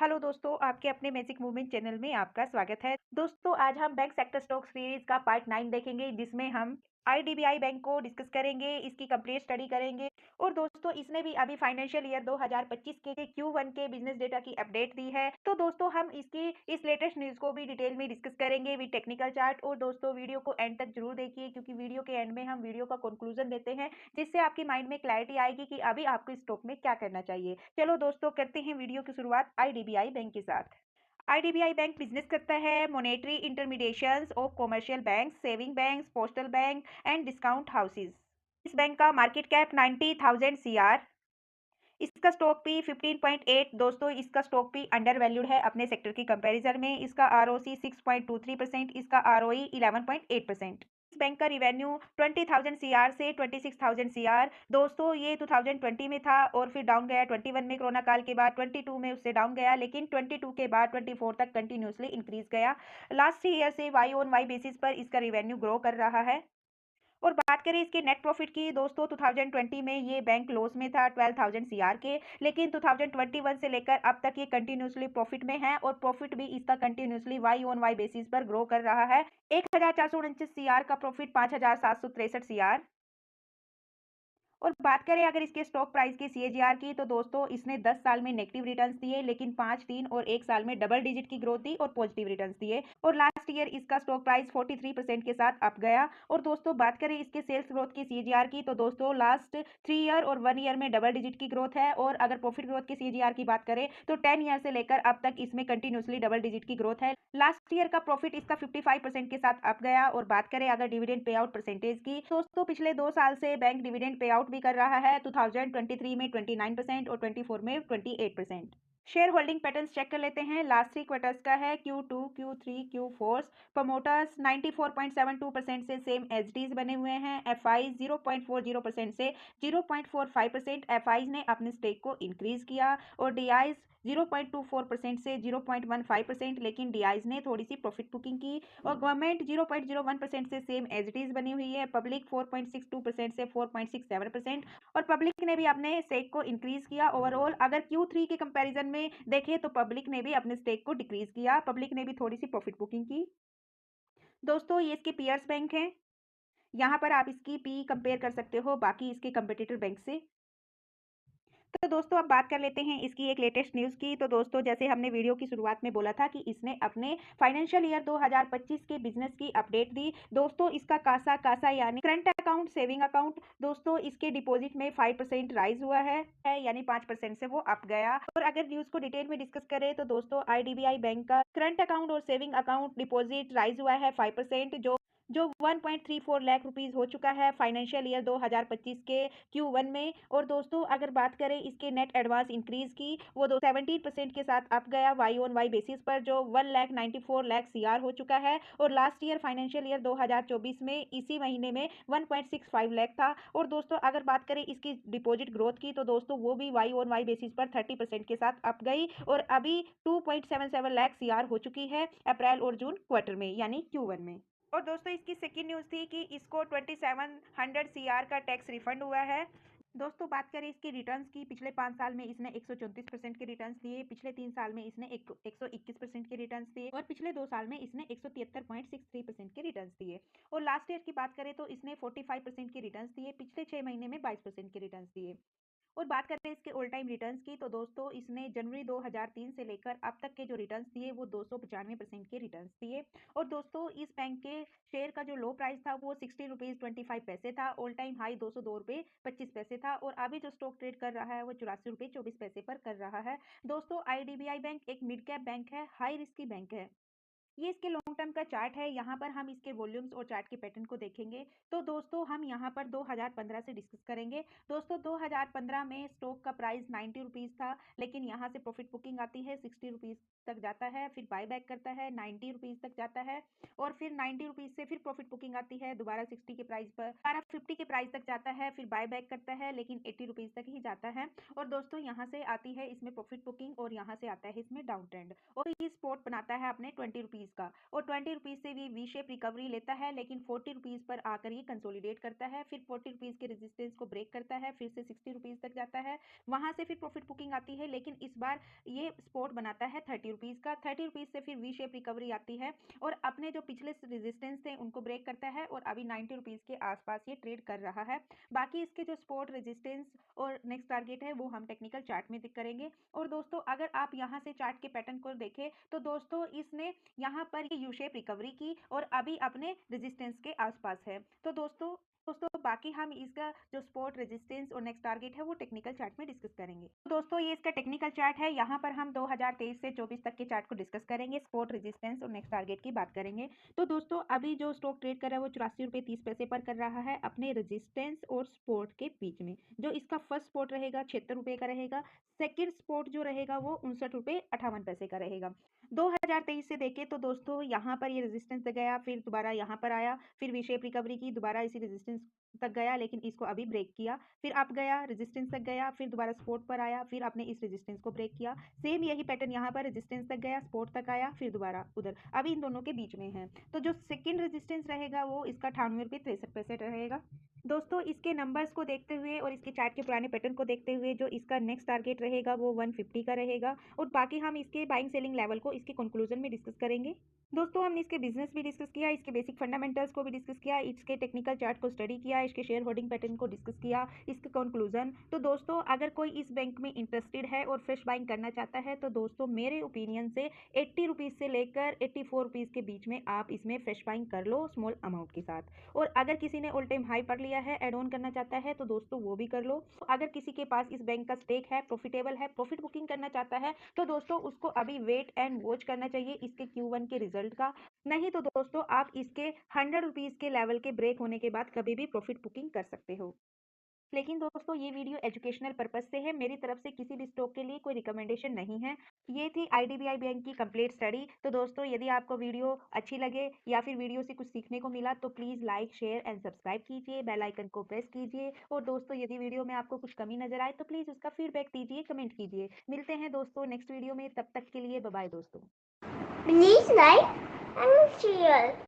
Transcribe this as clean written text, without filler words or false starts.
Hello दोस्तों, आपके अपने मैजिक मूवमेंट चैनल में आपका स्वागत है। दोस्तों, आज हम बैंक सेक्टर स्टॉक सीरीज का पार्ट 9 देखेंगे, जिसमें हम आईडीबीआई बैंक को डिस्कस करेंगे, इसकी कंप्लीट स्टडी करेंगे। और दोस्तों, इसने भी अभी फाइनेंशियल ईयर 2025 के Q1 के बिजनेस डेटा की अपडेट दी है। तो दोस्तों, हम इसकी इस लेटेस्ट न्यूज़ को भी डिटेल में डिस्कस करेंगे विद टेक्निकल चार्ट। और दोस्तों, वीडियो को एंड तक जरूर देखिए, क्योंकि वीडियो के एंड में हम वीडियो का कंक्लूजन देते हैं, जिससे आपके माइंड में क्लैरिटी आएगी कि अभी आपको इस स्टॉक में क्या करना चाहिए। चलो दोस्तों, करते हैं वीडियो की शुरुआत आईडीबीआई बैंक के साथ। आईडीबीआई बैंक बिजनेस करता है monetary intermediations of commercial bank, saving banks, postal bank and discount houses. इस बैंक का मार्केट कैप 90,000 CR। इसका स्टॉक भी 15.8। दोस्तों, इसका स्टॉक भी अंडर वैल्यूड है अपने सेक्टर की कंपैरिजन में। इसका ROC 6.23%, इसका ROE 11.8%। इस बैंक का रिवेन्यू 20,000 CR से 26,000 CR। दोस्तों, ये 2020 में था और फिर डाउन गया 21 में, कोरोना काल के बाद 22 में उससे डाउन गया, लेकिन 22 के बाद 24 तक कंटिन्यूसली इंक्रीज गया। लास्ट ईयर से वाई ऑन वाई बेसिस पर इसका रिवेन्यू ग्रो कर रहा है। और बात करें इसके नेट प्रॉफिट की, दोस्तों 2020 में ये बैंक लॉस में था 12,000 CR के, लेकिन 2021 से लेकर अब तक ये कंटिन्यूसली प्रॉफिट में है। और प्रॉफिट भी इसका continuously Y on Y basis पर ग्रो कर रहा है। 1,449 CR का प्रॉफिट 5,763 CR। और बात करें अगर इसके स्टॉक प्राइस की CAGR की, तो दोस्तों इसने 10 साल में नेगेटिव रिटर्न्स दिए, लेकिन 5, 3 और 1 साल में डबल डिजिट की ग्रोथ दी और पॉजिटिव रिटर्न्स दिए। और लास्ट ईयर इसका स्टॉक प्राइस 43% के साथ अप गया। और दोस्तों, बात करें इसके सेल्स ग्रोथ की CAGR की, तो दोस्तों लास्ट 3 ईयर और 1 ईयर में डबल डिजिट की ग्रोथ है। और अगर प्रॉफिट ग्रोथ की CAGR की बात करें, तो 10 ईयर से लेकर अब तक इसमें कंटिन्यूसली डबल डिजिट की ग्रोथ है। लास्ट ईयर का प्रॉफिट इसका 55% के साथ अप गया। और बात करें अगर डिविडेंड पे आउट परसेंटेज की, दोस्तों पिछले 2 साल से बैंक डिविडेंड पे आउट भी कर रहा है। 2023 में 29% और 24 में 28%। शेयर होल्डिंग पैटर्न्स चेक कर लेते हैं। लास्ट 3 क्वार्टर्स का है, Q2, Q3, Q4। प्रमोटर्स 94.72% से सेम एचडीज बने हुए हैं। एफआई 0.40% से 0.45%। एफआईज ने अपने स्टेक को इंक्रीज किया। और डीआईज 0.24% से 0.15%, लेकिन डीआईज ने थोड़ी सी प्रॉफिट बुकिंग की। और गवर्नमेंट 0.01% से सेम एचडीज बनी हुई है। पब्लिक 4.62% से 4.67%। और पब्लिक ने भी अपने स्टेक को इंक्रीज किया। ओवरऑल अगर Q3 के कंपैरिजन में देखें, तो पब्लिक ने भी अपने स्टेक को डिक्रीज किया। पब्लिक ने भी थोड़ी सी प्रॉफिट बुकिंग की। दोस्तों, ये इसके पीयर्स बैंक हैं। यहाँ पर आप इसकी पी कंपेयर कर सकते हो बाकी इसके कंपिटिटर बैंक से। तो दोस्तों, अब बात कर लेते हैं इसकी एक लेटेस्ट न्यूज़ की। तो दोस्तों, जैसे हमने वीडियो की शुरुआत में बोला था कि इसने अपने फाइनेंशियल ईयर 2025 के बिजनेस की अपडेट दी। दोस्तों, इसका कासा कासा यानी करंट अकाउंट, सेविंग अकाउंट, दोस्तों इसके डिपॉजिट में 5% राइज हुआ है, यानी 5% से वो अप गया। और अगर न्यूज़ को डिटेल में डिस्कस करें, तो दोस्तों आईडीबीआई बैंक का करंट अकाउंट और सेविंग अकाउंट डिपॉजिट राइज हुआ है 5%, जो 1.34 लाख रुपीस हो चुका है फाइनेंशियल ईयर 2025 के Q1 में। और दोस्तों, अगर बात करें इसके नेट एडवांस इंक्रीज की, वो 17% के साथ अप गया वाई ऑन वाई बेसिस पर, जो 1,94 लाख CR हो चुका है। और लास्ट ईयर फाइनेंशियल ईयर 2024 में इसी महीने में 1.65 लाख था। और दोस्तों, अगर बात करें इसकी डिपॉजिट ग्रोथ की, तो दोस्तों वो भी वाई ऑन वाई बेसिस पर 30% के साथ अप गई और अभी 2.77 लाख CR हो चुकी है अप्रैल और जून क्वार्टर में, यानी Q1 में। और दोस्तों, इसकी सेकेंड न्यूज़ थी कि इसको 2700 CR का टैक्स रिफंड हुआ है। दोस्तों, बात करें इसकी रिटर्न्स की, पिछले 5 साल में इसने 134% के रिटर्न्स दिए, पिछले 3 साल में इसने 121% के रिटर्न्स दिए और पिछले 2 साल में इसने 173.63% के रिटर्न्स दिए। और लास्ट ईयर की बात करें तो इसने 45% के रिटर्न्स दिए, पिछले 6 महीने में 22% के रिटर्न्स दिए। और बात करते हैं इसके ऑल टाइम रिटर्न्स की, तो दोस्तों इसने जनवरी 2003 से लेकर अब तक के जो रिटर्न्स दिए वो 295% के रिटर्न्स दिए। और दोस्तों, इस बैंक के शेयर का जो लो प्राइस था वो 60 रुपीज़ 25 पैसे था। ऑल टाइम हाई 202 रुपये 25 पैसे था। और अभी जो स्टॉक ट्रेड कर रहा है वो 84 रुपये 24 पैसे पर कर रहा है। दोस्तों, आईडीबीआई बैंक एक मिड कैप बैंक है, हाई रिस्की बैंक है। ये इसके लॉन्ग टर्म का चार्ट है। यहाँ पर हम इसके वॉल्यूम्स और चार्ट के पैटर्न को देखेंगे। तो दोस्तों, हम यहाँ पर 2015 से डिस्कस करेंगे। दोस्तों, 2015 में स्टॉक का प्राइस 90 रुपीज़ था, लेकिन यहाँ से प्रॉफिट बुकिंग आती है 60 रुपीज़ तक जाता है, फिर बाय बैक करता है 90 रुपीज़ तक जाता है, और फिर 90 रुपीज़ से फिर प्रॉफिट बुकिंग आती है दोबारा 60 के प्राइस पर, दोबारा 50 के प्राइस तक जाता है, फिर बाय बैक करता है, लेकिन 80 रुपीज़ तक ही जाता है। और दोस्तों, यहाँ से आती है इसमें प्रॉफिट बुकिंग और यहाँ से आता है इसमें डाउन ट्रेंड, और ये स्पॉट बनाता है अपने 20 रुपीज़ रुपीज़ का, और 20 रुपीज़ से भी वी शेप रिकवरी लेता है, लेकिन 40 रुपीज़ पर आकर ये कंसोलिडेट करता है, फिर 40 रुपीज़ के रेजिस्टेंस को ब्रेक करता है, फिर से 60 रुपीज़ तक जाता है, वहाँ से फिर प्रॉफिट बुकिंग आती है, लेकिन इस बार ये सपोर्ट बनाता है 30 रुपीज़ का। 30 रुपीज़ से फिर वी शेप रिकवरी आती है और अपने जो पिछले रेजिस्टेंस थे उनको ब्रेक करता है, और अभी 90 रुपीज़ के आसपास ये ट्रेड कर रहा है। बाकी इसके जो सपोर्ट, रेजिस्टेंस और नेक्स्ट टारगेट है वो हम टेक्निकल चार्ट में करेंगे। और दोस्तों अगर आप यहाँ से चार्ट के पैटर्न को देखें तो दोस्तों इसने यहाँ पर यू शेप रिकवरी की और अभी अपने रेजिस्टेंस के आसपास है। तो दोस्तों बाकी हम इसका जो सपोर्ट, रेजिस्टेंस और नेक्स्ट टारगेट है वो टेक्निकल चार्ट में डिस्कस करेंगे। तो दोस्तों ये इसका टेक्निकल चार्ट है, यहाँ पर हम 2023 से 24 तक के चार्ट को डिस्कस करेंगे, सपोर्ट, रेजिस्टेंस और नेक्स्ट टारगेट की बात करेंगे। तो दोस्तों अभी जो स्टॉक ट्रेड कर रहा है वो 84 रुपये 30 पैसे पर कर रहा है अपने रेजिस्टेंस और सपोर्ट के बीच में। जो इसका फर्स्ट सपोर्ट रहेगा 76 रुपये का रहेगा, सेकेंड सपोर्ट जो रहेगा वो 59 रुपये 58 पैसे का रहेगा। 2023 से देखें तो दोस्तों यहाँ पर ये रेजिस्टेंस तक गया, फिर दोबारा यहाँ पर आया, फिर वी शेप रिकवरी की, दोबारा इसी रेजिस्टेंस तक गया, लेकिन इसको अभी ब्रेक किया, फिर अप गया, रेजिस्टेंस तक गया, फिर दोबारा सपोर्ट पर आया, फिर आपने इस रेजिस्टेंस को ब्रेक किया। सेम यही पैटर्न यहाँ पर रेजिस्टेंस तक गया, सपोर्ट तक आया, फिर दोबारा उधर, अभी इन दोनों के बीच में है। तो जो सेकंड रेजिस्टेंस रहेगा वो इसका 98 रुपये 63 पैसे रहेगा। दोस्तों इसके नंबर्स को देखते हुए और इसके चार्ट के पुराने पैटर्न को देखते हुए जो इसका नेक्स्ट टारगेट रहेगा वो 150 का रहेगा, और बाकी हम इसके बाइंग सेलिंग लेवल को इसके कंक्लूजन में डिस्कस करेंगे। दोस्तों हमने इसके बिजनेस भी डिस्कस किया, इसके बेसिक फंडामेंटल्स को भी डिस्कस किया, इसके टेक्निकल चार्ट को स्टडी किया, इसके शेयर होल्डिंग पैटर्न को डिस्कस किया, इसके कंक्लूजन। तो दोस्तों अगर कोई इस बैंक में इंटरेस्टेड है और फ्रेश बाइंग करना चाहता है तो दोस्तों मेरे ओपिनियन से 80 रुपीज़ से लेकर 84 रुपीज़ के बीच में आप इसमें फ्रेश बाइंग कर लो स्मॉल अमाउंट के साथ। और अगर किसी ने ऑल टाइम हाई पर लिया है, एड ऑन करना चाहता है तो दोस्तों वो भी कर लो। अगर किसी के पास इस बैंक का स्टेक है, प्रॉफिटेबल है, प्रॉफिट बुकिंग करना चाहता है तो दोस्तों उसको अभी वेट एंड वॉच करना चाहिए इसके Q1 के रिजल्ट का। नहीं तो दोस्तों आप इसके 100 रुपीज़ के लेवल के ब्रेक होने के बाद कभी भी प्रॉफिट बुकिंग कर सकते हो। लेकिन दोस्तों ये वीडियो एजुकेशनल पर्पस से है, मेरी तरफ से किसी भी स्टॉक के लिए कोई रिकमेंडेशन नहीं है। ये थी IDBI बैंक की कंप्लीट स्टडी। तो दोस्तों यदि आपको वीडियो अच्छी लगे या फिर वीडियो से कुछ सीखने को मिला तो please like, share and subscribe कीजिए, बेल आइकन को प्रेस कीजिए। और दोस्तों यदि वीडियो में आपको कुछ कमी नजर आए तो प्लीज़ उसका फीडबैक दीजिए, कमेंट कीजिए। मिलते हैं दोस्तों नेक्स्ट वीडियो में, तब तक के लिए बाय बाय दोस्तों। Please like and share.